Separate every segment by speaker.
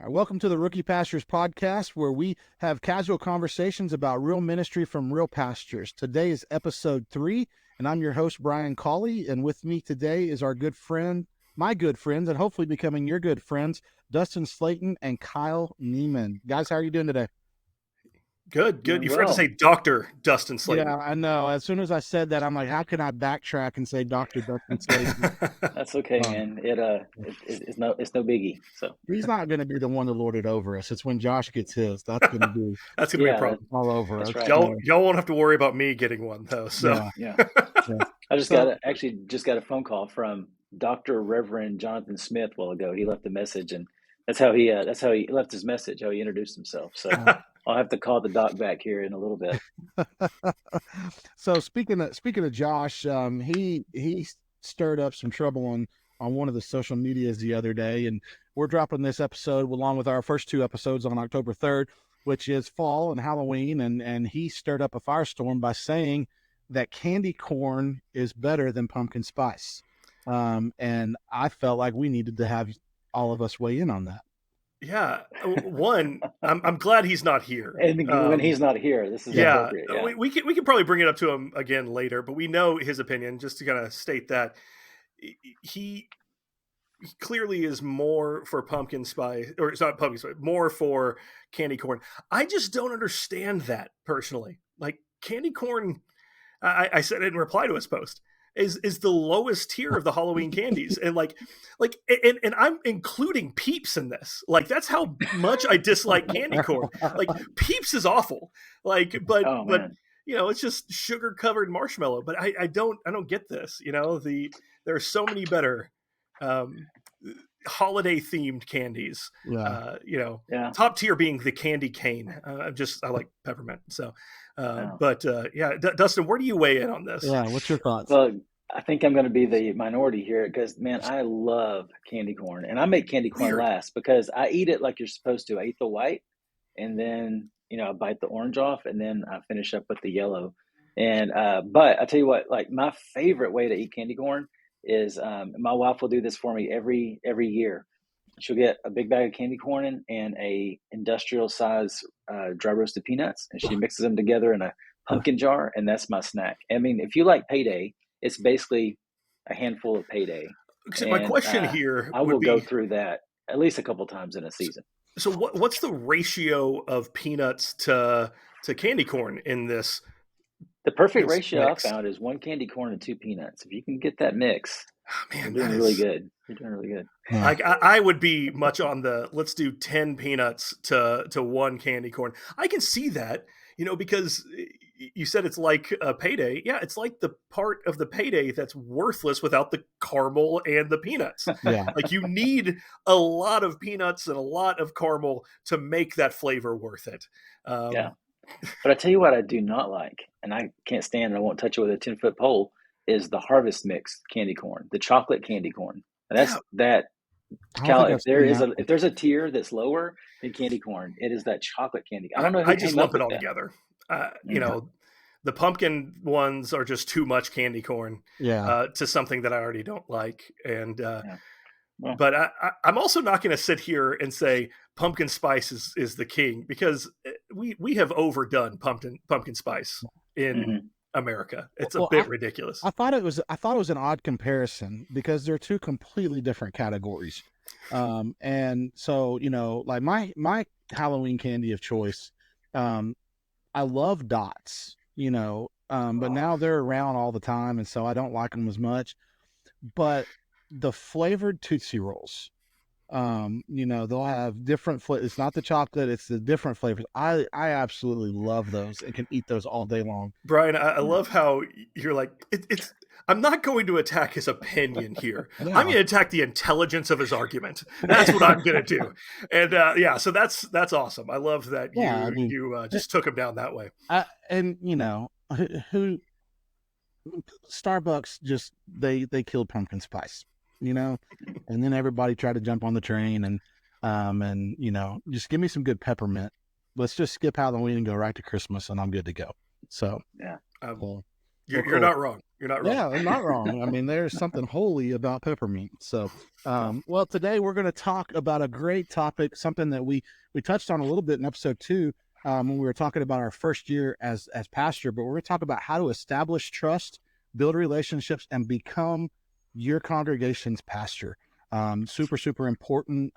Speaker 1: All right, welcome to the Rookie Pastors Podcast, where we have casual conversations about real ministry from real pastors. Today is episode 3, and I'm your host, Bryan, and with me today is our good friend, my good friends, and hopefully becoming your good friends, Dustin Slayton and Kyle Neiman. Guys, how are you doing today?
Speaker 2: Good.
Speaker 3: Doing
Speaker 2: You forgot to
Speaker 3: well.
Speaker 2: say Dr. Dustin Slayton.
Speaker 1: Yeah, I know. As soon as I said that, I'm like, how can I backtrack and say Dr. Dustin Slayton?
Speaker 3: That's okay,
Speaker 1: Um,
Speaker 3: man. It's no biggie. So
Speaker 1: he's not going to be the one to lord it over us. It's when Josh gets his. That's going to be
Speaker 2: That's gonna be a
Speaker 3: yeah,
Speaker 2: problem.
Speaker 1: all over
Speaker 3: that's
Speaker 1: us.
Speaker 3: right.
Speaker 2: Y'all won't have to worry about me getting one though. So
Speaker 1: Yeah.
Speaker 3: Yeah,
Speaker 1: Yeah.
Speaker 3: I
Speaker 1: So,
Speaker 3: just got a phone call from Dr. Reverend Jonathan Smith a while ago. He left a message, and that's how he left his message. How he introduced himself. So I'll have to call the doc back here in a little bit.
Speaker 1: so speaking of Josh, he stirred up some trouble on one of the social medias the other day, and we're dropping this episode along with our first 2 episodes on October 3rd, which is fall and Halloween, and he stirred up a firestorm by saying that candy corn is better than pumpkin spice. And I felt like we needed to have all of us weigh in on that.
Speaker 2: yeah, one, I'm glad he's not here.
Speaker 3: And when he's not here, this is
Speaker 1: Yeah.
Speaker 3: appropriate. Yeah,
Speaker 2: We can probably bring it up to him again later, but we know his opinion. Just to kind of state that he clearly is more for pumpkin spice, or it's not pumpkin spice, more for candy corn. I just don't understand that personally. Like candy corn, I said it in reply to his post, is the lowest tier of the Halloween candies, and and I'm including Peeps in this. Like that's how much I dislike candy corn. Like Peeps is awful.
Speaker 3: Oh
Speaker 2: But
Speaker 3: man.
Speaker 2: it's just sugar covered marshmallow. But I don't get this. There are so many better um, holiday themed candies.
Speaker 1: Yeah.
Speaker 3: Yeah.
Speaker 2: Top tier being the candy cane. I like peppermint. So, Dustin, where do you weigh in on this?
Speaker 1: Yeah. What's your thoughts?
Speaker 3: Well, I think I'm going to be the minority here because, man, I love candy corn, and I make candy corn
Speaker 2: Weird.
Speaker 3: last because I eat it like you're supposed to. I eat the white, and then I bite the orange off, and then I finish up with the yellow. And but I tell you what, like my favorite way to eat candy corn is my wife will do this for me every year. She'll get a big bag of candy corn and a industrial size dry roasted peanuts, and she mixes them together in a pumpkin jar, and that's my snack. I mean, if you like payday, it's basically a handful of payday,
Speaker 2: So my
Speaker 3: and
Speaker 2: question here
Speaker 3: I
Speaker 2: would
Speaker 3: will go
Speaker 2: be:
Speaker 3: through that at least a couple times in a season.
Speaker 2: so what's the ratio of peanuts to candy corn in
Speaker 3: The perfect
Speaker 2: this
Speaker 3: ratio I
Speaker 2: mix?
Speaker 3: found is 1 candy corn and 2 peanuts. If you can get that mix,
Speaker 2: Oh,
Speaker 3: you're
Speaker 2: man,
Speaker 3: doing
Speaker 2: that
Speaker 3: really
Speaker 2: is.
Speaker 3: good. You're doing really good.
Speaker 1: Yeah.
Speaker 2: Like I would be much on the let's do 10 peanuts to 1 candy corn. I can see that, because you said it's like a payday. Yeah, it's like the part of the payday that's worthless without the caramel and the peanuts.
Speaker 1: Yeah.
Speaker 2: Like you need a lot of peanuts and a lot of caramel to make that flavor worth it.
Speaker 3: Yeah.
Speaker 2: Um,
Speaker 3: But I tell you what I do not like, and I can't stand, and I won't touch it with a 10-foot pole, is the harvest mix candy corn, the chocolate candy corn. And
Speaker 2: yeah,
Speaker 3: that's that.
Speaker 1: I don't
Speaker 3: Cal,
Speaker 1: think I've seen that.
Speaker 3: if there's a tier that's lower than candy corn, it is that chocolate candy. I don't know who
Speaker 2: I just
Speaker 3: came
Speaker 2: lump
Speaker 3: up
Speaker 2: it
Speaker 3: with
Speaker 2: all
Speaker 3: that.
Speaker 2: together.
Speaker 3: Okay.
Speaker 2: The pumpkin ones are just too much candy corn
Speaker 1: Yeah.
Speaker 2: to something that I already don't like. And
Speaker 3: Yeah. Well,
Speaker 2: but I'm also not going to sit here and say pumpkin spice is the king, because we have overdone pumpkin spice in
Speaker 3: mhm.
Speaker 2: America. It's a
Speaker 1: Well,
Speaker 2: bit ridiculous.
Speaker 1: I thought it was an odd comparison because they're 2 completely different categories. And so, like my Halloween candy of choice, I love dots, but
Speaker 3: Oh,
Speaker 1: now they're around all the time, and so I don't like them as much. But the flavored Tootsie Rolls, they'll have different flavors. It's not the chocolate, it's the different flavors. I absolutely love those and can eat those all day long.
Speaker 2: Bryan, I
Speaker 3: yeah.
Speaker 2: love how you're like it's. I'm not going to attack his opinion here. I'm
Speaker 1: Yeah.
Speaker 2: going to attack the intelligence of his argument. That's what I'm going to do. And so that's awesome. I love that
Speaker 1: Yeah, I
Speaker 2: you
Speaker 1: mean,
Speaker 2: you just took him down that way.
Speaker 1: and who Starbucks just they killed pumpkin spice, and then everybody tried to jump on the train and just give me some good peppermint. Let's just skip Halloween and go right to Christmas, and I'm good to go. So,
Speaker 3: Yeah.
Speaker 2: Um,
Speaker 1: cool.
Speaker 2: you're
Speaker 1: Cool.
Speaker 2: not wrong. You're not wrong.
Speaker 1: Yeah, I'm not wrong. I mean, there's something holy about peppermint. So, well, today we're going to talk about a great topic, something that we touched on a little bit in episode 2 when we were talking about our first year as pastor. But we're going to talk about how to establish trust, build relationships, and become your congregation's pastor. Super important.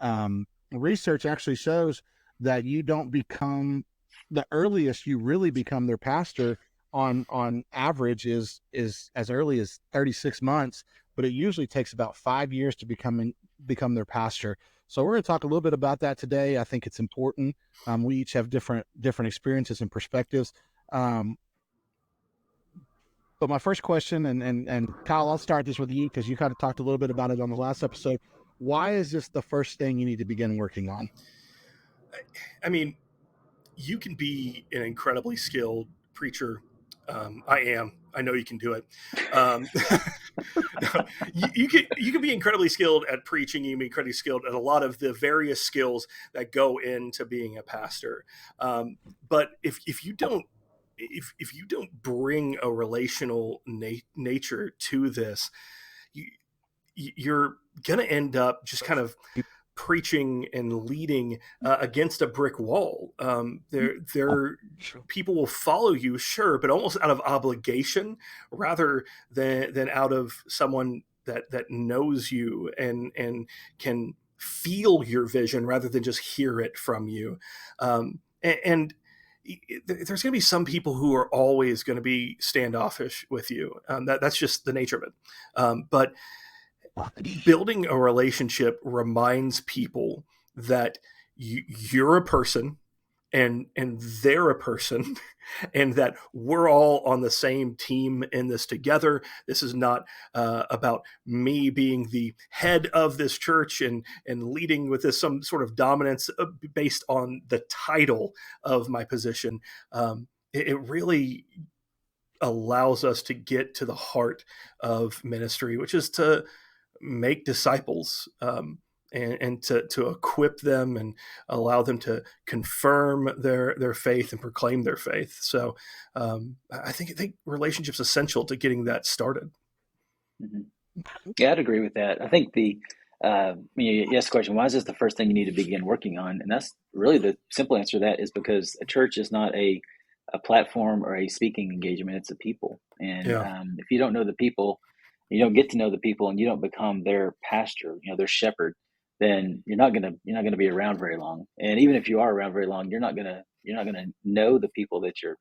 Speaker 1: Research actually shows that you don't become the earliest you really become their pastor on average is as early as 36 months, but it usually takes about 5 years to become their pastor. So we're going to talk a little bit about that today. I think it's important. We each have different experiences and perspectives. But my first question, and Kyle, I'll start this with you because you kind of talked a little bit about it on the last episode. Why is this the first thing you need to begin working on?
Speaker 2: I mean, you can be an incredibly skilled preacher. I know you can do it. You can be incredibly skilled at preaching. You can be incredibly skilled at a lot of the various skills that go into being a pastor. But if you don't bring a relational nature to this, you're going to end up just kind of preaching and leading against a brick wall. People will follow you, sure, but almost out of obligation rather than out of someone that knows you and can feel your vision rather than just hear it from you. And there's going to be some people who are always going to be standoffish with you. That's just the nature of it. But building a relationship reminds people that you're a person and they're a person and that we're all on the same team in this together. This is not about me being the head of this church and leading with this some sort of dominance based on the title of my position. It really allows us to get to the heart of ministry, which is to make disciples and to equip them and allow them to confirm their faith and proclaim their faith. So I think relationship's essential to getting that started.
Speaker 3: Mm-hmm. Yeah, I'd agree with that. I think you asked the question, why is this the first thing you need to begin working on? And that's really the simple answer to that is because a church is not a platform or a speaking engagement, it's a people. And if you don't know the people, you don't get to know the people, and you don't become their pastor, their shepherd, then you're not gonna be around very long. And even if you are around very long, you're not gonna know the people that you're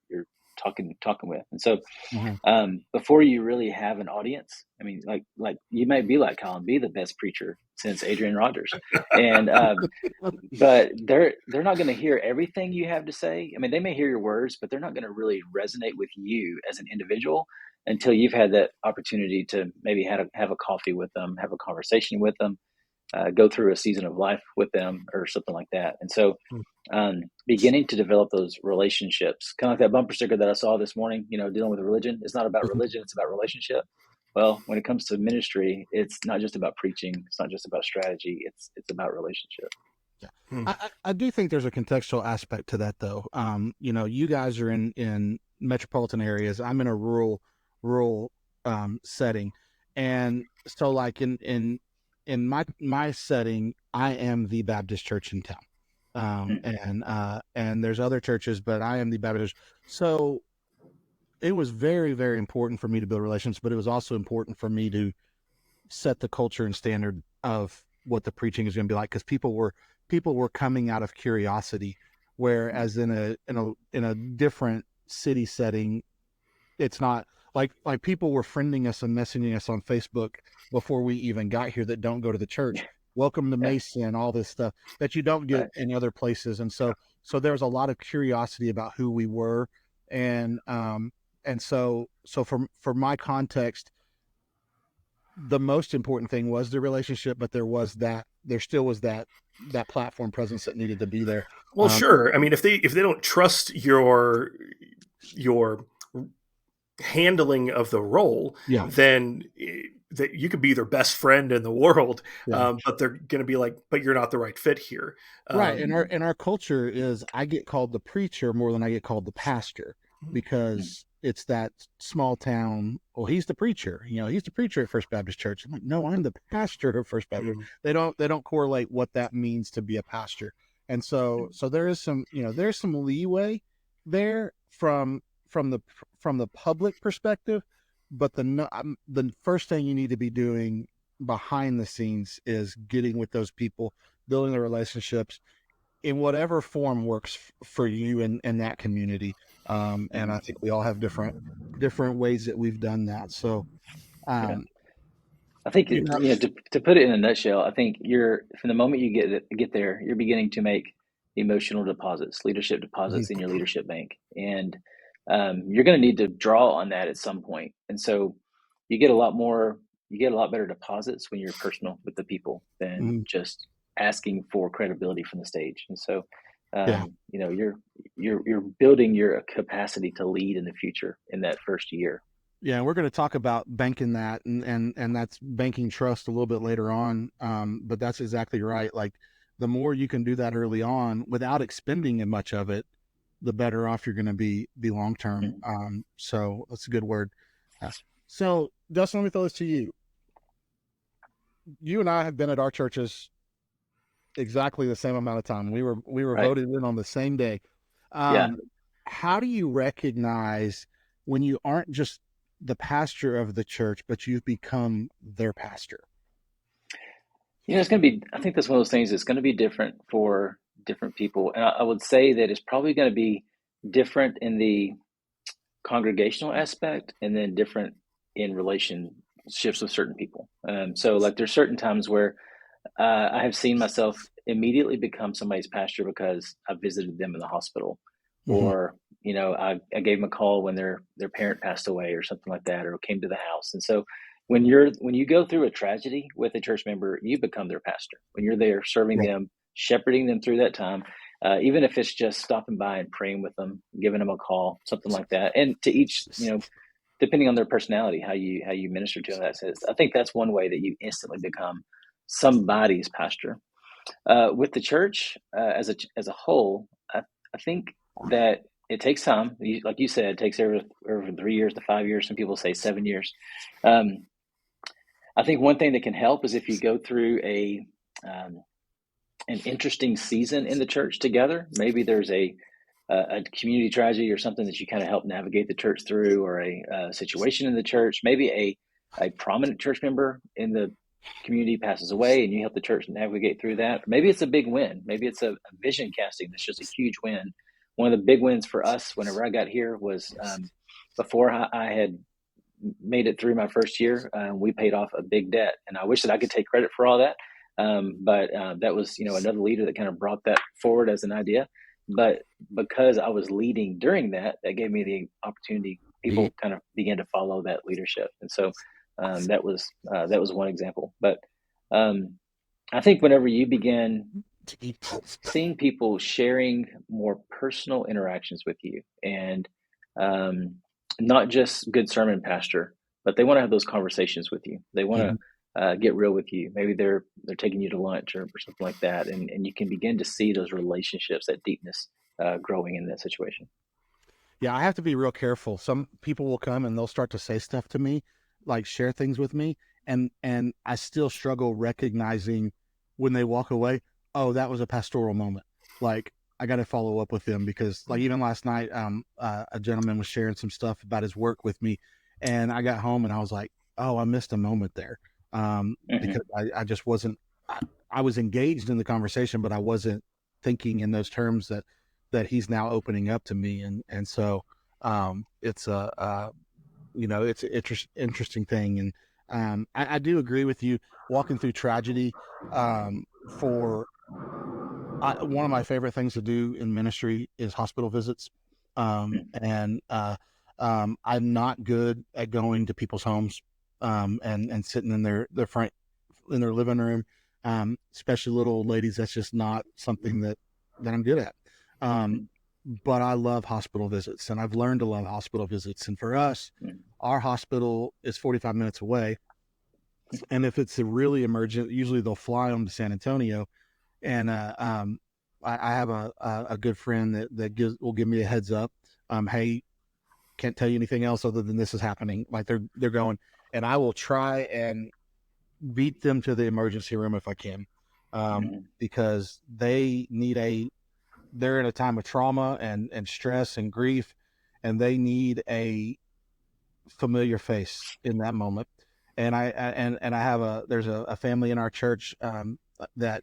Speaker 3: talking with. And so, before you really have an audience, I mean, like you might be like Colin, be the best preacher since Adrian Rogers, and but they're not going to hear everything you have to say. I mean, they may hear your words, but they're not going to really resonate with you as an individual until you've had that opportunity to maybe have a coffee with them, have a conversation with them, go through a season of life with them or something like that. And so beginning to develop those relationships, kind of like that bumper sticker that I saw this morning, dealing with religion. It's not about religion, it's about relationship. Well, when it comes to ministry, it's not just about preaching. It's not just about strategy. It's about relationship.
Speaker 1: Yeah. I do think there's a contextual aspect to that, though. You guys are in metropolitan areas. I'm in a rural setting, and so like in my setting, I am the Baptist church in town, and there's other churches, but I am the Baptist. So it was very, very important for me to build relations, but it was also important for me to set the culture and standard of what the preaching is going to be like, because people were coming out of curiosity, whereas in a different city setting, it's not like people were friending us and messaging us on Facebook before we even got here that don't go to the church. Welcome to Mason, all this stuff that you don't get in other places. And so there was a lot of curiosity about who we were. And so for my context, the most important thing was the relationship, but there still was that platform presence that needed to be there.
Speaker 2: Well, sure. I mean, if they don't trust your handling of the role, then that you could be their best friend in the world, but they're going to be like, but you're not the right fit here.
Speaker 1: Right. And our culture is, I get called the preacher more than I get called the pastor, because it's that small town. Well, he's the preacher. He's the preacher at First Baptist Church. I'm like, no, I'm the pastor of First Baptist.
Speaker 2: Mhm.
Speaker 1: They don't correlate what that means to be a pastor. And so there is some, there's some leeway there from the from the public perspective, but the first thing you need to be doing behind the scenes is getting with those people, building the relationships in whatever form works for you in that community. And I think we all have different ways that we've done that. So,
Speaker 3: Yeah.
Speaker 1: um,
Speaker 3: I think
Speaker 1: you know,
Speaker 3: to put it in a nutshell, I think you're from the moment you get there, you're beginning to make emotional deposits, leadership deposits in your leadership bank, and you're going to need to draw on that at some point. And so you get a lot more, you get a lot better deposits when you're personal with the people than
Speaker 1: mhm,
Speaker 3: just asking for credibility from the stage. And so,
Speaker 1: yeah,
Speaker 3: you're building your capacity to lead in the future in that first year.
Speaker 1: yeah. And we're going to talk about banking that and that's banking trust a little bit later on. But that's exactly right. Like the more you can do that early on without expending much of it, the better off you're going to be long term.
Speaker 3: Mhm.
Speaker 1: So that's a good word. Uh, so Dustin, let me throw this to you. You and I have been at our churches exactly the same amount of time. We were
Speaker 3: Right?
Speaker 1: voted in on the same day.
Speaker 3: Yeah.
Speaker 1: Um, how do you recognize when you aren't just the pastor of the church, but you've become their pastor?
Speaker 3: It's going to be, I think that's one of those things that's going to be different for different people. And I would say that it's probably going to be different in the congregational aspect and then different in relationships with certain people. So, like, there's certain times where I have seen myself immediately become somebody's pastor because I visited them in the hospital,
Speaker 1: Mm-hmm.
Speaker 3: or I gave them a call when their parent passed away, or something like that, or came to the house. And so, when you go through a tragedy with a church member, you become their pastor. When you're there serving
Speaker 1: Yeah.
Speaker 3: them, shepherding them through that time, even if it's just stopping by and praying with them, giving them a call, something like that. And to each, depending on their personality, how you minister to them. That says, I think that's one way that you instantly become somebody's pastor. With the church as a whole, I think that it takes time. Like you said, it takes over 3 years to 5 years. Some people say 7 years. Um, I think one thing that can help is if you go through um, an interesting season in the church together. Maybe there's a community tragedy or something that you kind of help navigate the church through, or a situation in the church. Maybe a prominent church member in the community passes away and you help the church navigate through that. Maybe it's a big win. Maybe it's a vision casting that's just a huge win. One of the big wins for us whenever I got here was before I had made it through my first year, we paid off a big debt. And I wish that I could take credit for all that. But that was, another leader that kind of brought that forward as an idea. But because I was leading during that, that gave me the opportunity.
Speaker 1: Yeah.
Speaker 3: People kind of began to follow that leadership, and so that was one example. But I think whenever you begin seeing people sharing more personal interactions with you, and um, not just good sermon pastor, but they want to have those conversations with you. They want
Speaker 1: Mhm.
Speaker 3: to get real with you. Maybe they're taking you to lunch, or something like that, and you can begin to see those relationships, that deepness growing in that situation.
Speaker 1: Yeah, I have to be real careful. Some people will come and they'll start to say stuff to me, like share things with me, and I still struggle recognizing when they walk away, oh, that was a pastoral moment. Like I got to follow up with them because like even last night, a gentleman was sharing some stuff about his work with me, and I got home and I was like, oh, I missed a moment there, because
Speaker 3: Hmm.
Speaker 1: I just wasn't. I was engaged in the conversation, but I wasn't thinking in those terms that he's now opening up to me, and so it's it's an interesting thing, and I do agree with you. Walking through tragedy, for one of my favorite things to do in ministry is hospital visits, and I'm not good at going to people's homes, and sitting in their front in their living room, especially little old ladies. That's just not something that I'm good at. Um, but I love hospital visits, and I've learned to love hospital visits. And for us, our hospital is 45 minutes away. And if it's a really emergent, usually they'll fly them to San Antonio. And I have a good friend that will give me a heads up. Hey, can't tell you anything else other than this is happening. Like they're going, and I will try and beat them to the emergency room if I can, because they need they're in a time of trauma and stress and grief, and they need a familiar face in that moment. And I have there's a family in our church that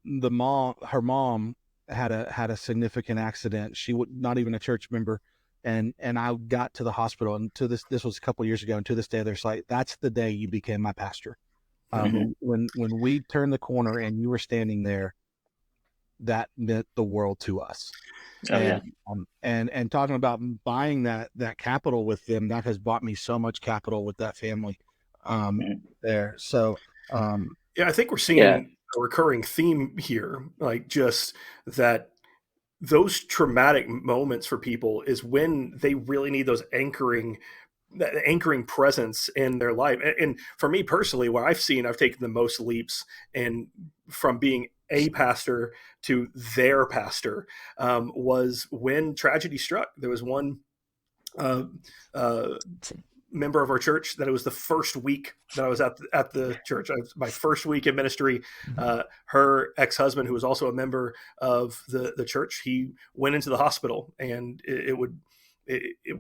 Speaker 1: her mom had a significant accident. She would not even a church member. And I got to the hospital, and this was a couple of years ago, and to this day, there's like, that's the day you became my pastor. When we turned the corner and you were standing there, that meant the world to us. And talking about buying that capital with them, that has bought me so much capital with that family there. So
Speaker 2: I think we're seeing a recurring theme here, like just that those traumatic moments for people is when they really need that anchoring presence in their life. And for me personally, what I've taken the most leaps, and from being a pastor to their pastor, was when tragedy struck. There was one member of our church that it was the first week that I was at the church. My first week in ministry. Her ex-husband, who was also a member of the church, he went into the hospital, and it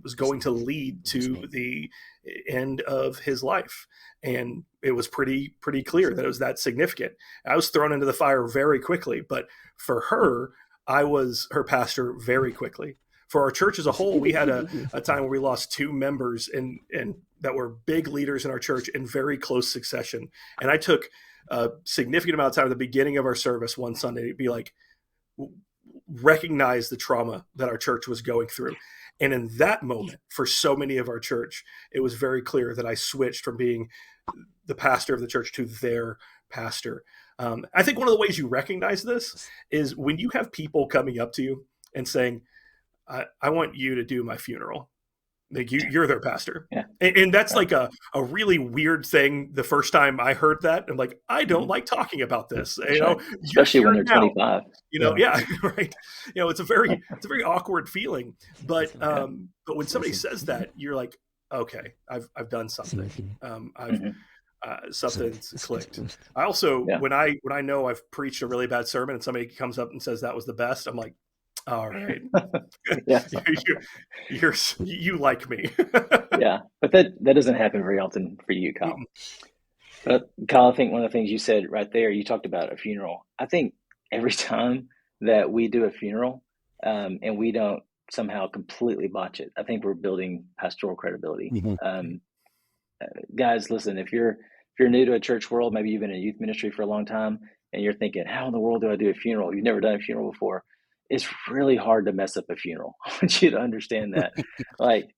Speaker 2: was going to lead to the end of his life. And it was pretty clear that it was that significant. I was thrown into the fire very quickly, but for her, I was her pastor very quickly. For our church as a whole, we had a time where we lost 2 members and that were big leaders in our church in very close succession. And I took a significant amount of time at the beginning of our service one Sunday to be like, recognize the trauma that our church was going through. And in that moment, for so many of our church, it was very clear that I switched from being the pastor of the church to their pastor. I think one of the ways you recognize this is when you have people coming up to you and saying, I want you to do my funeral. Like you're their pastor. Yeah. And that's like a really weird thing. The first time I heard that, I'm like, I don't like talking about this,
Speaker 3: especially when they're 25,
Speaker 2: right. It's a very awkward feeling, but when somebody says that, you're like, okay, I've done something. Something's clicked. I also, when I know I've preached a really bad sermon and somebody comes up and says that was the best, I'm like, all right. You like me.
Speaker 3: Yeah, but that doesn't happen very often for you, Kyle. But Kyle, I think one of the things you said right there, you talked about a funeral. I think every time that we do a funeral and we don't somehow completely botch it, I think we're building pastoral credibility. Guys, listen, if you're new to a church world, maybe you've been in youth ministry for a long time, and you're thinking, how in the world do I do a funeral? You've never done a funeral before. It's really hard to mess up a funeral. I want you to understand that,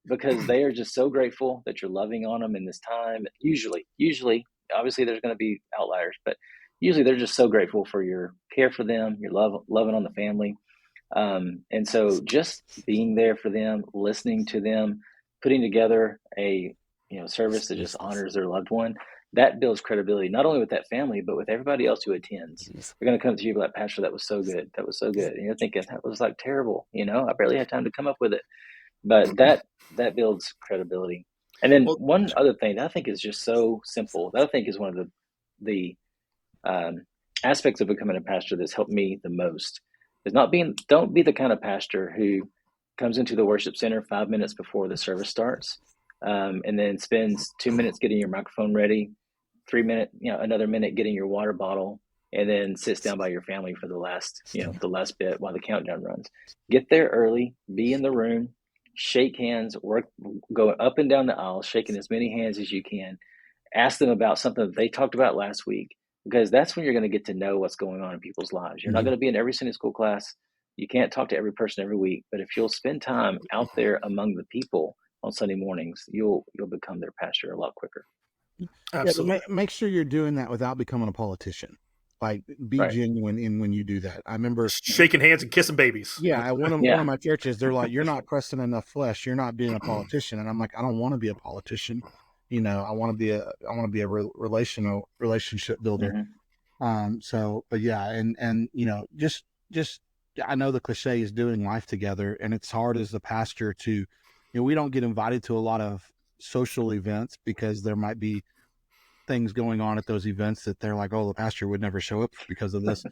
Speaker 3: because they are just so grateful that you're loving on them in this time. Usually, obviously there's going to be outliers, but usually they're just so grateful for your care for them, your loving on the family. And so just being there for them, listening to them, putting together a service that just honors their loved one, that builds credibility, not only with that family, but with everybody else who attends. They're going to come to you like, Pastor, that was so good. That was so good. And you're thinking, that was like terrible. I barely had time to come up with it. But that builds credibility. And then one other thing that I think is just so simple, that I think is one of the aspects of becoming a pastor that's helped me the most is don't be the kind of pastor who comes into the worship center 5 minutes before the service starts. And then spends 2 minutes getting your microphone ready, 3 minutes, another minute getting your water bottle, and then sits down by your family for the last bit while the countdown runs. Get there early, be in the room, shake hands, go up and down the aisle, shaking as many hands as you can. Ask them about something that they talked about last week, because that's when you're going to get to know what's going on in people's lives. You're not going to be in every Sunday school class. You can't talk to every person every week, but if you'll spend time out there among the people on Sunday mornings, you'll become their pastor a lot quicker.
Speaker 2: Absolutely.
Speaker 1: Yeah, make sure you're doing that without becoming a politician. Like, be genuine in when you do that. I remember
Speaker 2: shaking hands and kissing babies.
Speaker 1: Yeah, one of my churches, they're like, "You're not pressing enough flesh. You're not being a politician." And I'm like, "I don't want to be a politician. I want to be a relationship builder." But yeah, and just I know the cliche is doing life together, and it's hard as the pastor to, we don't get invited to a lot of social events because there might be things going on at those events that they're like, oh, the pastor would never show up because of this.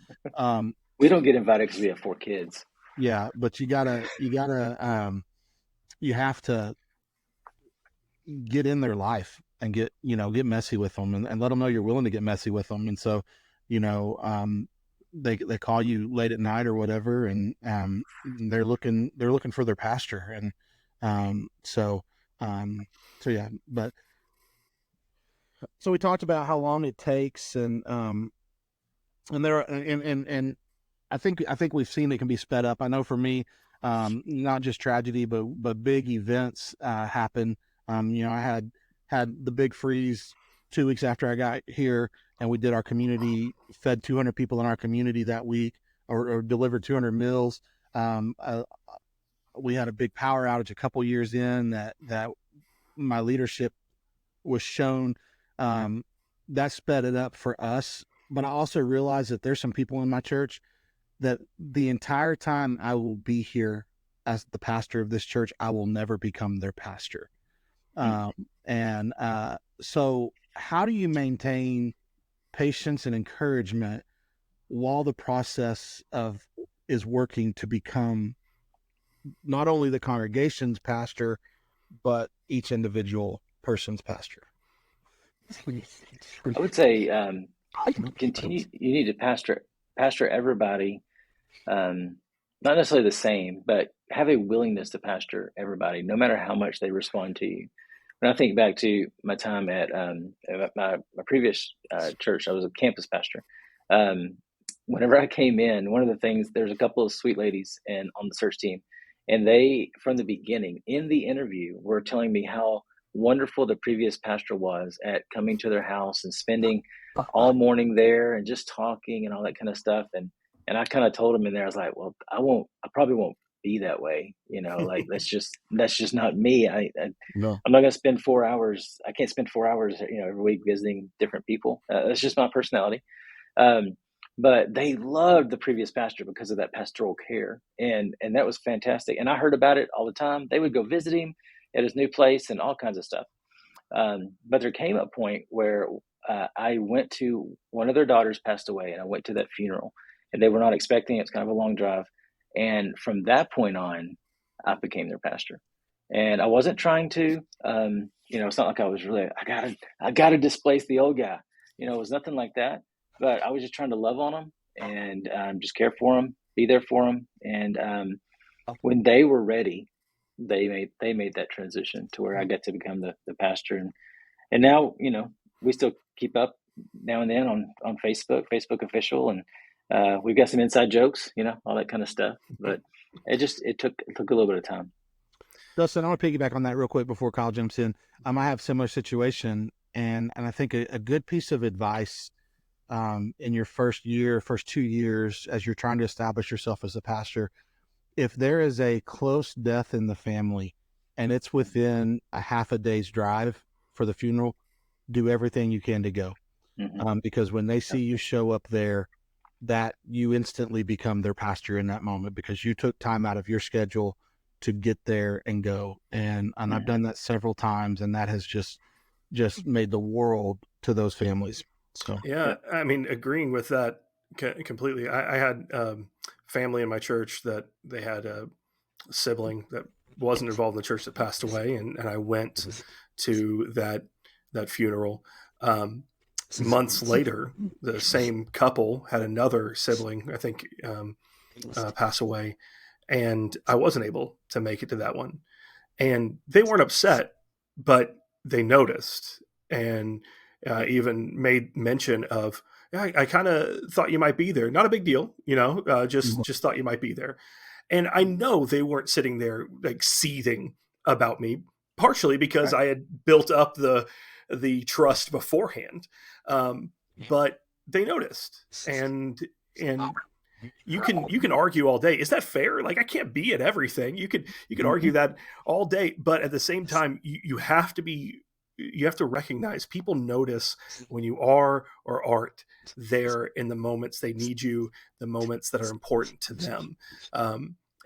Speaker 3: We don't get invited because we have 4 kids.
Speaker 1: Yeah, but you have to get in their life and get messy with them and let them know you're willing to get messy with them. And so, they call you late at night or whatever, and they're looking for their pastor. And so yeah, but so we talked about how long it takes, and I think we've seen it can be sped up. I know for me, not just tragedy, but big events happen. I had the big freeze 2 weeks after I got here, and we did our community, fed 200 people in our community that week, or delivered 200 meals. We had a big power outage a couple years in that my leadership was shown. That sped it up for us. But I also realized that there's some people in my church that the entire time I will be here as the pastor of this church, I will never become their pastor. So how do you maintain patience and encouragement while the process is working to become not only the congregation's pastor, but each individual person's pastor?
Speaker 3: I would say continue. You need to pastor everybody, not necessarily the same, but have a willingness to pastor everybody, no matter how much they respond to you. When I think back to my time at my previous church, I was a campus pastor. Whenever I came in, one of the things, there's a couple of sweet ladies on the search team, and they, from the beginning, in the interview, were telling me how wonderful the previous pastor was at coming to their house and spending all morning there and just talking and all that kind of stuff. And I kind of told them in there, I was like, well, I probably won't be that way, like that's just not me.
Speaker 1: No.
Speaker 3: I'm not gonna spend 4 hours. I can't spend 4 hours, every week visiting different people. That's just my personality. But they loved the previous pastor because of that pastoral care, and that was fantastic. And I heard about it all the time. They would go visit him at his new place and all kinds of stuff. But there came a point where I went to, one of their daughters passed away, and I went to that funeral, and they were not expecting it. It's kind of a long drive. And from that point on, I became their pastor. And I wasn't trying to, it's not like I was really, I gotta displace the old guy. It was nothing like that. But I was just trying to love on them and just care for them, be there for them. And when they were ready, they made that transition to where I got to become the pastor. And now, we still keep up now and then on Facebook official, and we've got some inside jokes, all that kind of stuff. But it took a little bit of time.
Speaker 1: Dustin, I want to piggyback on that real quick before Kyle jumps in. I have a similar situation, and I think a good piece of advice in your first 2 years, as you're trying to establish yourself as a pastor, if there is a close death in the family and it's within a half a day's drive for the funeral, do everything you can to go. Mm-hmm. Because when they see you show up there, that you instantly become their pastor in that moment, because you took time out of your schedule to get there and go. And I've done that several times, and that has just made the world to those families. So
Speaker 2: yeah, I mean, agreeing with that completely. I had family in my church that they had a sibling that wasn't involved in the church that passed away, and I went to that funeral. Months later, the same couple had another sibling, I think, pass away, and I wasn't able to make it to that one. And they weren't upset, but they noticed, and even made mention of, I kind of thought you might be there. Not a big deal, just thought you might be there. And I know they weren't sitting there like seething about me, partially because I had built up the trust beforehand. But they noticed, and you can argue all day. Is that fair? Like, I can't be at everything. You could argue that all day, but at the same time, you have to be you have to recognize people notice when you are or aren't there in the moments they need you, the moments that are important to them.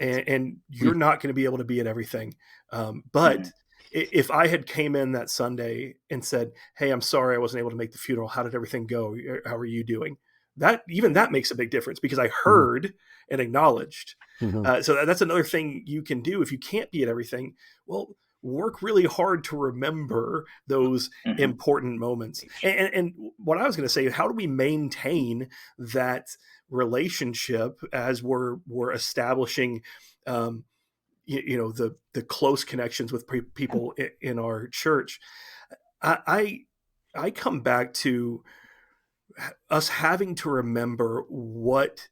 Speaker 2: And you're not going to be able to be at everything. But if I had came in that Sunday and said, "Hey, I'm sorry I wasn't able to make the funeral. How did everything go? How are you doing?" That makes a big difference, because I heard and acknowledged. So that's another thing you can do if you can't be at everything. Well, work really hard to remember those important moments. And what I was going to say, how do we maintain that relationship as we're establishing, the close connections with people in our church? I come back to us having to remember what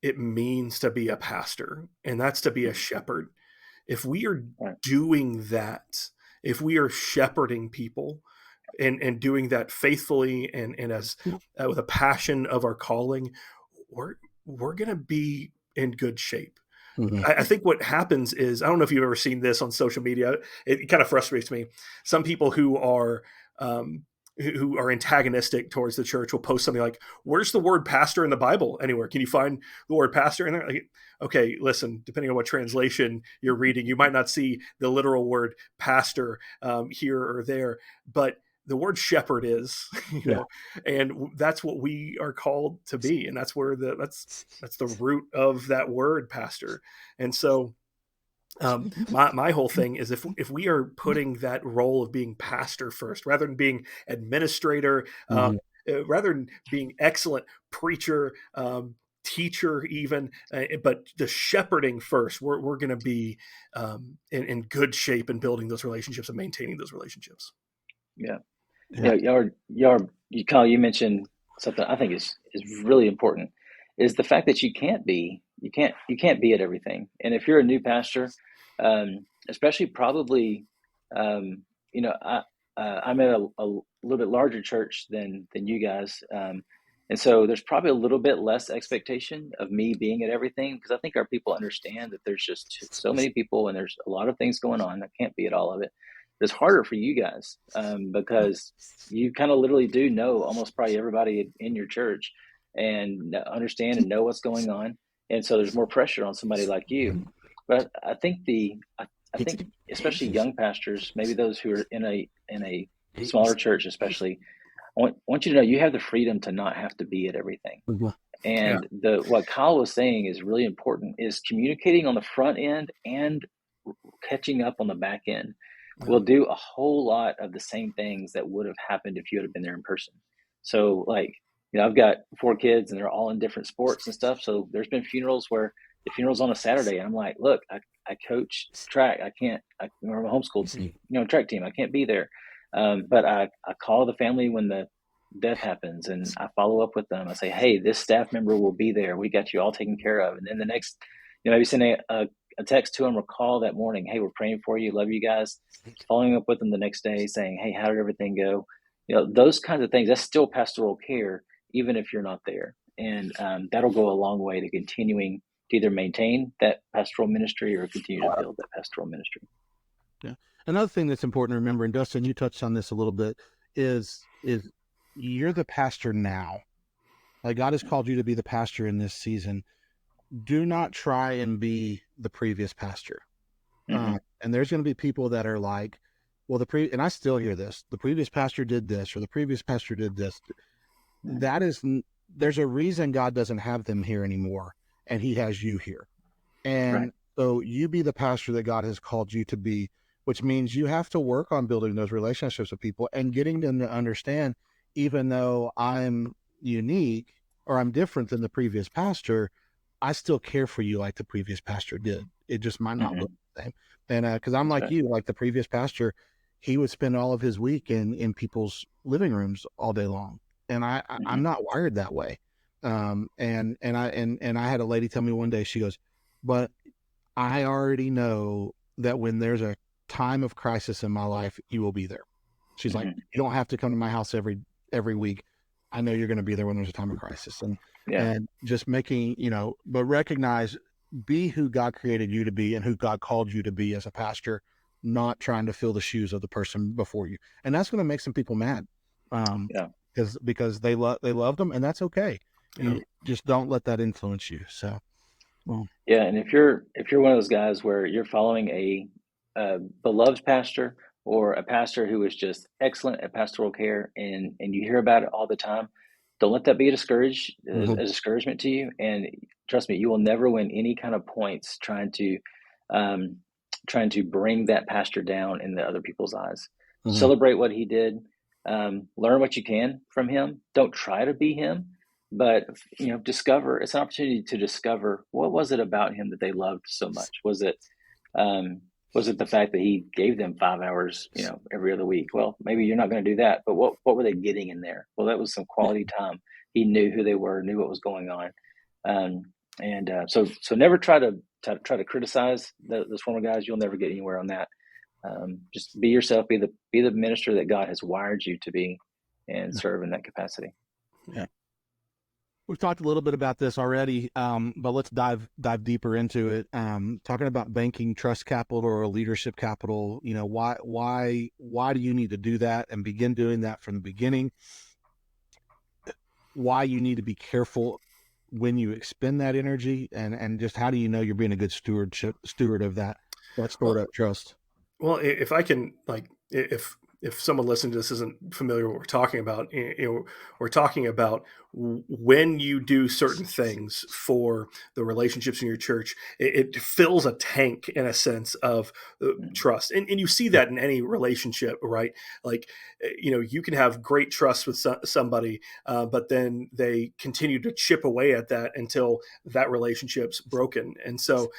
Speaker 2: it means to be a pastor, and that's to be a shepherd. If we are doing that, if we are shepherding people and doing that faithfully and as with a passion of our calling, we're going to be in good shape. I think what happens is, I don't know if you've ever seen this on social media. It kind of frustrates me. Some people who are antagonistic towards the church will post something like, "Where's the word pastor in the Bible anywhere? Can you find the word pastor in there?" Like, okay, listen, depending on what translation you're reading, you might not see the literal word pastor here or there, but the word shepherd is, know, and that's what we are called to be. And that's where that's the root of that word, pastor. And so my whole thing is, if we are putting that role of being pastor first, rather than being administrator, rather than being excellent preacher, teacher even, but the shepherding first, we're going to be in good shape in building those relationships and maintaining those relationships.
Speaker 3: You mentioned something I think is really important, is the fact that you can't be at everything. And if you're a new pastor, especially probably, I'm at a little bit larger church than you guys. And so there's probably a little bit less expectation of me being at everything, because I think our people understand that there's just so many people and there's a lot of things going on. I can't be at all of it. It's harder for you guys because you kind of literally do know almost probably everybody in your church and understand and know what's going on. And so there's more pressure on somebody like you. But I think I think especially young pastors, maybe those who are in a smaller church especially, I want you to know you have the freedom to not have to be at everything. And what Kyle was saying is really important, is communicating on the front end and catching up on the back end will do a whole lot of the same things that would have happened if you had been there in person. So I've got 4 kids and they're all in different sports and stuff. So there's been funerals where the funeral's on a Saturday and I'm like, look, I coach track. I'm a homeschooled, track team. I can't be there. But I call the family when the death happens and I follow up with them. I say, hey, this staff member will be there. We got you all taken care of. And then the next, maybe send a text to them or call that morning. Hey, we're praying for you. Love you guys. Following up with them the next day saying, hey, how did everything go? Those kinds of things, that's still pastoral care, even if you're not there. And that'll go a long way to continuing to either maintain that pastoral ministry or continue to build that pastoral ministry.
Speaker 1: Yeah. Another thing that's important to remember, and Dustin, you touched on this a little bit, is you're the pastor now. Like, God has called you to be the pastor in this season. Do not try and be the previous pastor. And there's going to be people that are like, well, and I still hear this, the previous pastor did this, or the previous pastor did this. There's a reason God doesn't have them here anymore, and he has you here. And so you be the pastor that God has called you to be, which means you have to work on building those relationships with people and getting them to understand, even though I'm unique or I'm different than the previous pastor, I still care for you like the previous pastor did. It just might not look the same. And because I'm like you, like the previous pastor, he would spend all of his week in people's living rooms all day long. And I'm not wired that way. And I had a lady tell me one day, she goes, but I already know that when there's a time of crisis in my life, you will be there. She's like, you don't have to come to my house every week. I know you're going to be there when there's a time of crisis. And just making, but recognize, be who God created you to be and who God called you to be as a pastor, not trying to fill the shoes of the person before you. And that's going to make some people mad. Because they loved them, and that's okay. You just don't let that influence you. So, well,
Speaker 3: Yeah, and if you're one of those guys where you're following a beloved pastor or a pastor who is just excellent at pastoral care, and you hear about it all the time, don't let that be a discouragement to you. And trust me, you will never win any kind of points trying to bring that pastor down in the other people's eyes. Celebrate what he did. Learn what you can from him. Don't try to be him, but discover. It's an opportunity to discover what was it about him that they loved so much. Was it the fact that he gave them 5 hours, every other week? Well, maybe you're not going to do that, but what were they getting in there? Well, that was some quality time. He knew who they were, knew what was going on, so never try to criticize those former guys. You'll never get anywhere on that. Just be yourself. Be the minister that God has wired you to be, and serve in that capacity.
Speaker 1: Yeah. We've talked a little bit about this already, but let's dive deeper into it. Talking about banking trust capital or leadership capital, why do you need to do that and begin doing that from the beginning? Why you need to be careful when you expend that energy, and just how do you know you're being a good steward of that stored up trust?
Speaker 2: Well, if I can, if someone listening to this isn't familiar with what we're talking about, we're talking about when you do certain things for the relationships in your church, it fills a tank in a sense of trust. And you see that in any relationship, right? Like, you can have great trust with somebody, but then they continue to chip away at that until that relationship's broken. And so,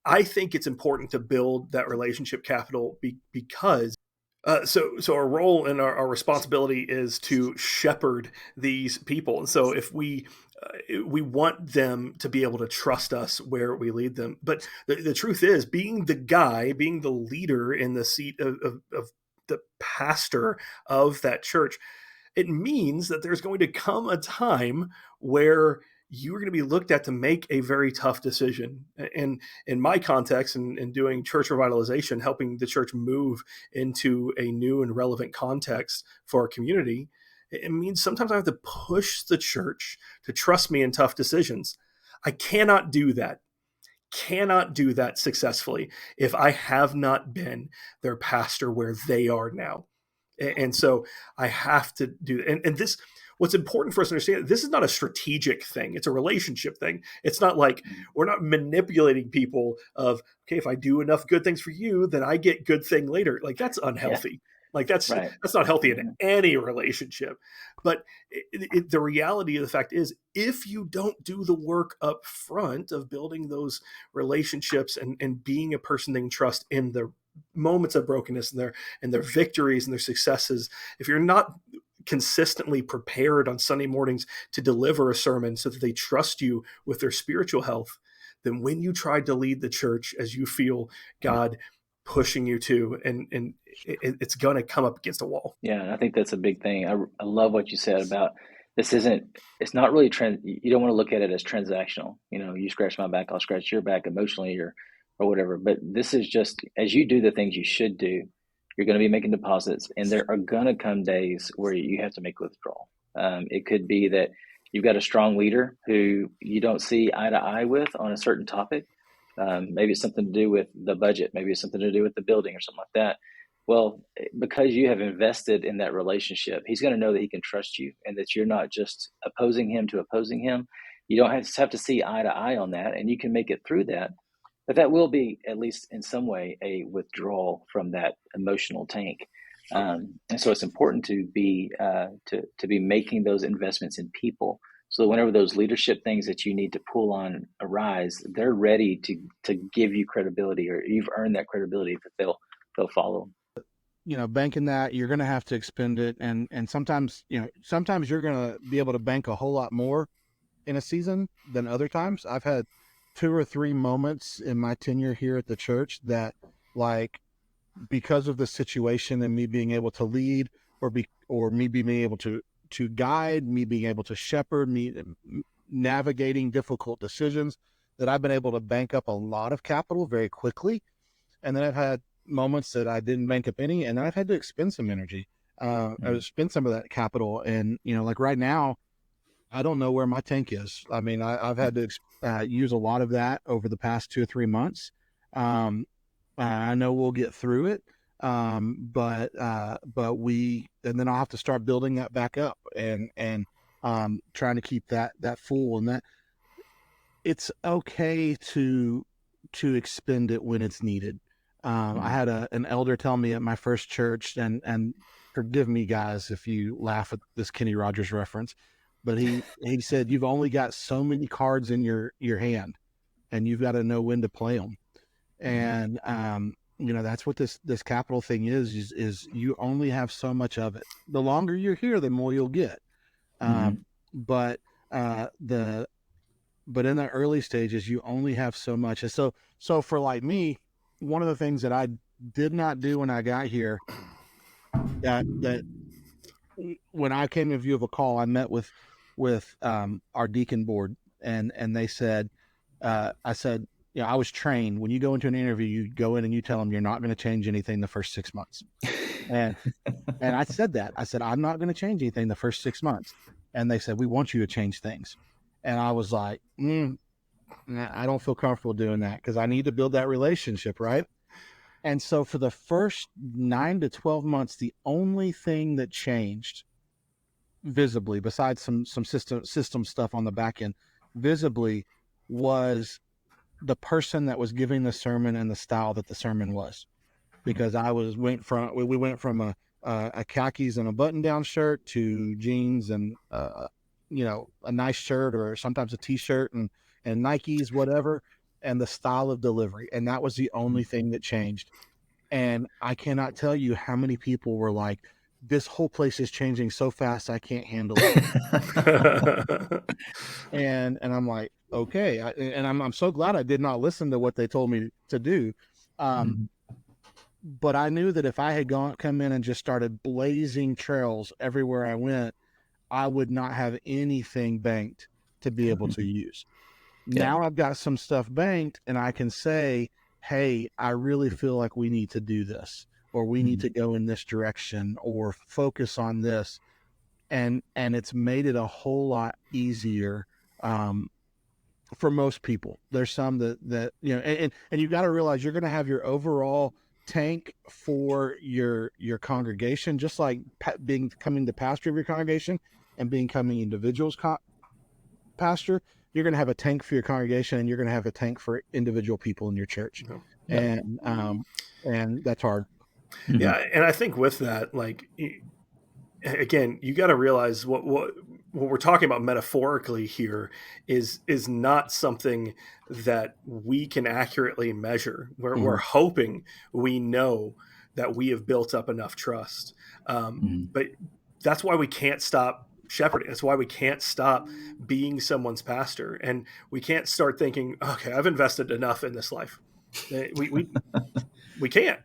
Speaker 2: I think it's important to build that relationship capital because so our role and our responsibility is to shepherd these people. And so if we want them to be able to trust us where we lead them. But the truth is, being the leader in the seat of the pastor of that church, it means that there's going to come a time where you're going to be looked at to make a very tough decision. And in my context, and doing church revitalization, helping the church move into a new and relevant context for our community, it means sometimes I have to push the church to trust me in tough decisions. I cannot do that successfully if I have not been their pastor where they are now. And so I have to do, and this, what's important for us to understand, this is not a strategic thing. It's a relationship thing. It's not like we're not manipulating people of, okay, if I do enough good things for you, then I get good thing later. Like, that's unhealthy. Yeah. Like that's not healthy in any relationship. But the reality of the fact is, if you don't do the work up front of building those relationships and being a person they can trust in the moments of brokenness and their victories and their successes, if you're not consistently prepared on Sunday mornings to deliver a sermon so that they trust you with their spiritual health, then when you try to lead the church as you feel God pushing you to, and it's going to come up against a wall.
Speaker 3: Yeah, and I think that's a big thing. I love what you said about it's not really you don't want to look at it as transactional. You scratch my back, I'll scratch your back emotionally or whatever. But this is just, as you do the things you should do, you're going to be making deposits, and there are going to come days where you have to make withdrawal. It could be that you've got a strong leader who you don't see eye to eye with on a certain topic. Maybe it's something to do with the budget. Maybe it's something to do with the building or something like that. Well, because you have invested in that relationship, he's going to know that he can trust you and that you're not just opposing him to opposing him. You don't have to see eye to eye on that, and you can make it through that. But that will be, at least in some way, a withdrawal from that emotional tank. And so it's important to be making those investments in people. So whenever those leadership things that you need to pull on arise, they're ready to give you credibility, or you've earned that credibility that they'll follow.
Speaker 1: Banking that, you're going to have to expend it. And sometimes you're going to be able to bank a whole lot more in a season than other times. I've had 2 or 3 moments in my tenure here at the church that, like, because of the situation and me being able to lead or me being able to guide, me being able to shepherd, me navigating difficult decisions, that I've been able to bank up a lot of capital very quickly. and then I've had moments that I didn't bank up any, and then I've had to expend some energy, spend some of that capital. And like right now, I don't know where my tank is. I mean, I've had to use a lot of that over the past 2 or 3 months. I know we'll get through it, but and then I'll have to start building that back up, and trying to keep that full, and that it's okay to expend it when it's needed. I had an elder tell me at my first church, and forgive me guys if you laugh at this Kenny Rogers reference, but he said, you've only got so many cards in your hand, and you've got to know when to play them. And that's what this capital thing is you only have so much of it. The longer you're here, the more you'll get. But in the early stages, you only have so much. And so for like me, one of the things that I did not do when I got here, that when I came in view of a call, I met with our deacon board, and they said, I said, I was trained, when you go into an interview, you go in and you tell them you're not going to change anything the first 6 months. And I said that. I said, I'm not going to change anything the first 6 months. And they said, we want you to change things. And I was like, I don't feel comfortable doing that, because I need to build that relationship, right? And so for the first 9 to 12 months, the only thing that changed visibly, besides some system stuff on the back end, visibly, was the person that was giving the sermon and the style that the sermon was. Because we went from a khakis and a button-down shirt to jeans and a nice shirt, or sometimes a t-shirt and Nikes, whatever, and the style of delivery. And that was the only thing that changed. And I cannot tell you how many people were like, this whole place is changing so fast, I can't handle it. and I'm like, okay. I'm so glad I did not listen to what they told me to do. But I knew that if I had come in and just started blazing trails everywhere I went, I would not have anything banked to be able to use. Now I've got some stuff banked, and I can say, hey, I really feel like we need to do this, or we need to go in this direction, or focus on this. And it's made it a whole lot easier for most people. There's some that and you've got to realize you're going to have your overall tank for your congregation, just like becoming the pastor of your congregation and becoming individuals pastor. You're going to have a tank for your congregation, and you're going to have a tank for individual people in your church. And that's hard.
Speaker 2: Yeah. And I think with that, like, again, you got to realize what we're talking about metaphorically here is not something that we can accurately measure. We're hoping we know that we have built up enough trust. But that's why we can't stop shepherding. That's why we can't stop being someone's pastor. And we can't start thinking, okay, I've invested enough in this life. We can't,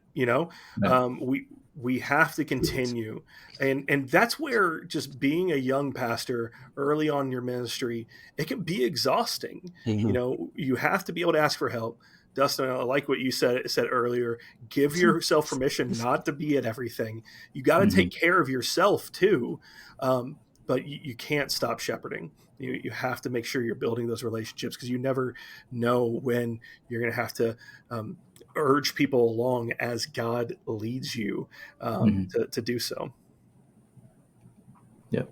Speaker 2: we have to continue. And that's where just being a young pastor early on in your ministry, it can be exhausting. You have to be able to ask for help. Dustin, I like what you said earlier. Give yourself permission not to be at everything. You got to take care of yourself too. But you can't stop shepherding. You have to make sure you're building those relationships, because you never know when you're going to have to urge people along as God leads you to do so.
Speaker 4: Yep.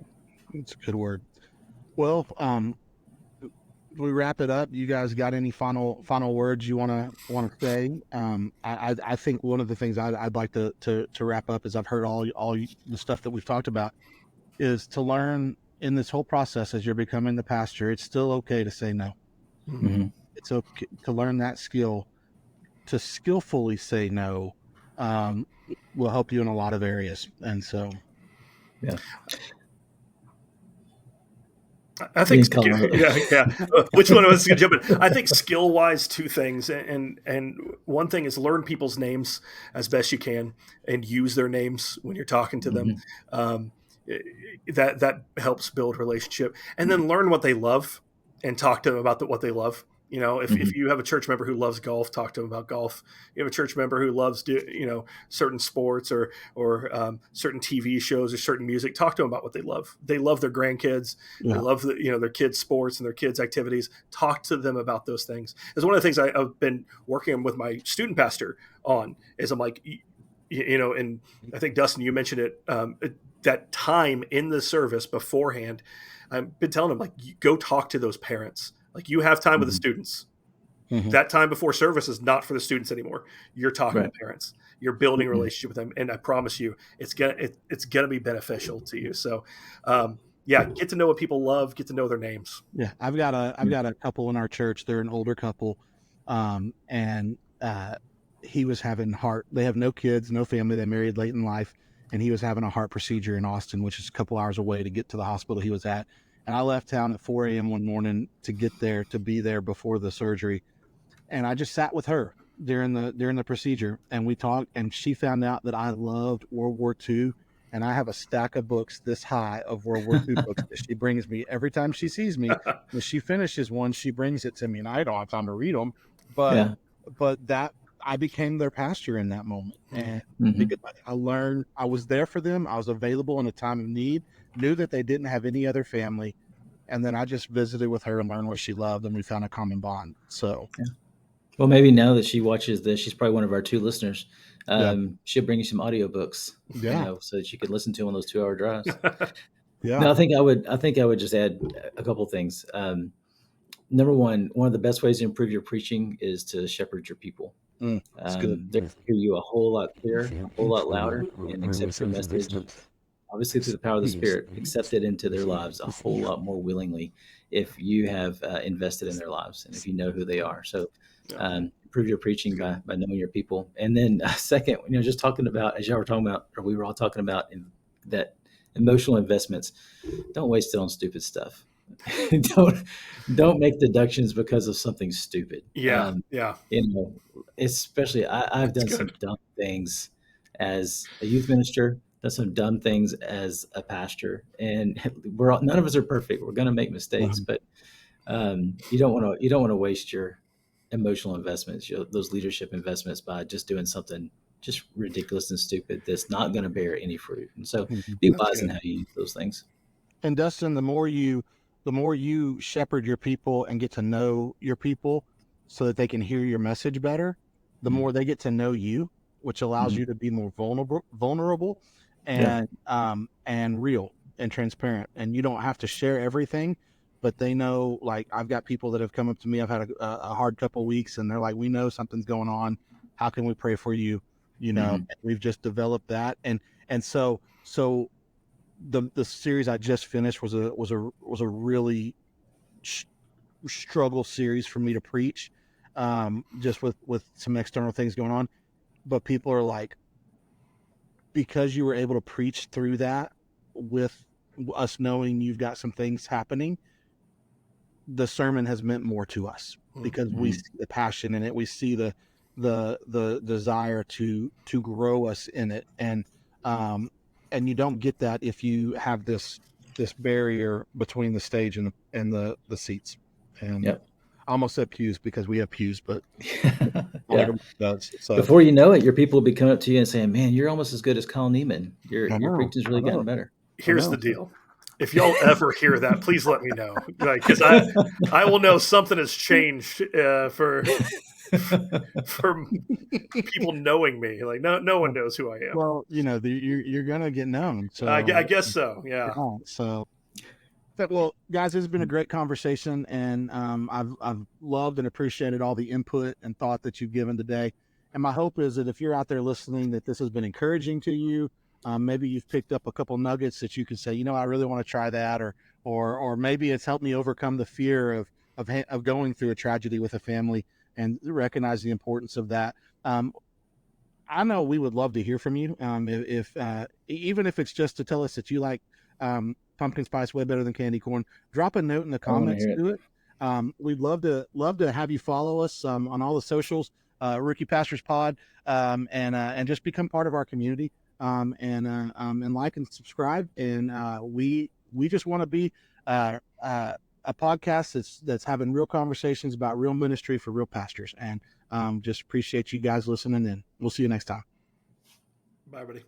Speaker 1: It's a good word. Well, we wrap it up. You guys got any final words you want to say? I think one of the things I'd like to wrap up is, I've heard all the stuff that we've talked about, is to learn in this whole process as you're becoming the pastor, it's still okay to say no. It's okay to learn that skill. To skillfully say no will help you in a lot of areas. And so,
Speaker 4: yeah.
Speaker 2: I think, which one of us is going to jump in? I think skill-wise, two things, and one thing is learn people's names as best you can, and use their names when you're talking to them. That helps build relationship, and then learn what they love and talk to them about what they love. You know, if you have a church member who loves golf, talk to them about golf. You have a church member who loves, certain sports or certain TV shows or certain music. Talk to them about what they love. They love their grandkids. They love their kids' sports and their kids' activities. Talk to them about those things. It's one of the things I've been working with my student pastor on. Is I'm like, and I think Dustin, you mentioned it. That time in the service beforehand, I've been telling them, like, go talk to those parents. Like, you have time with the students. That time before service is not for the students anymore. You're talking to parents. You're building a relationship with them, and I promise you, it's gonna be beneficial to you. So, get to know what people love. Get to know their names.
Speaker 1: Yeah, I've got a couple in our church. They're an older couple, and he was having They have no kids, no family. They married late in life, and he was having a heart procedure in Austin, which is a couple hours away to get to the hospital he was at. And I left town at 4 a.m. one morning to get there, to be there before the surgery. And I just sat with her during the procedure, and we talked, and she found out that I loved World War II. And I have a stack of books this high of World War II books that she brings me every time she sees me. When she finishes one, she brings it to me, and I don't have time to read them. But that I became their pastor in that moment. And because I learned, I was there for them. I was available in a time of need, knew that they didn't have any other family. And then I just visited with her and learned what she loved, and we found a common bond. So,
Speaker 4: well, maybe now that she watches this, she's probably one of our 2 listeners. She'll bring you some audiobooks, so that you could listen to them on those 2-hour drives. No, I think I would just add a couple of things. Number one of the best ways to improve your preaching is to shepherd your people.
Speaker 1: That's good.
Speaker 4: They hear you a whole lot clearer, a whole lot louder, and accept your message, obviously through the power of the Spirit, accept it into their lives a whole lot more willingly if you have invested in their lives and if you know who they are. So improve your preaching by knowing your people. And then second, just talking about, as y'all were talking about, or we were all talking about, that emotional investments, don't waste it on stupid stuff. don't make deductions because of something stupid. Especially I've done some dumb things as a youth minister, done some dumb things as a pastor, and none of us are perfect. We're going to make mistakes, but you don't want to waste your emotional investments, those leadership investments, by just doing something just ridiculous and stupid that's not going to bear any fruit. And so be wise in how you use those things.
Speaker 1: And Dustin, the more you shepherd your people and get to know your people so that they can hear your message better, the more they get to know you, which allows you to be more vulnerable and real and transparent. And you don't have to share everything, but they know, like, I've got people that have come up to me. I've had a hard couple of weeks, and they're like, we know something's going on. How can we pray for you? And we've just developed that. And so the series I just finished was a really struggle series for me to preach, just with some external things going on. But people are like, because you were able to preach through that with us knowing you've got some things happening, the sermon has meant more to us because we see the passion in it. We see the desire to grow us in it. And you don't get that if you have this barrier between the stage and the seats. And I almost said pews because we have pews, but does. So
Speaker 4: before you know it, your people will be coming up to you and saying, "Man, you're almost as good as Colin Neiman. Your preaching's really gotten better."
Speaker 2: Here's the deal. If y'all ever hear that, please let me know, because I will know something has changed for people knowing me. Like no one knows who I am.
Speaker 1: Well, you're gonna get known. So
Speaker 2: I guess so. Yeah.
Speaker 1: So, well, guys, this has been a great conversation, and I've loved and appreciated all the input and thought that you've given today. And my hope is that if you're out there listening, that this has been encouraging to you. Maybe you've picked up a couple nuggets that you can say, I really want to try that, or maybe it's helped me overcome the fear of going through a tragedy with a family and recognize the importance of that. I know we would love to hear from you. If even if it's just to tell us that you like pumpkin spice way better than candy corn, drop a note in the comments to it. We'd love to have you follow us on all the socials, Rookie Pastors Pod, and just become part of our community. And like and subscribe. And we just want to be a podcast that's having real conversations about real ministry for real pastors. And just appreciate you guys listening in. We'll see you next time.
Speaker 2: Bye, everybody.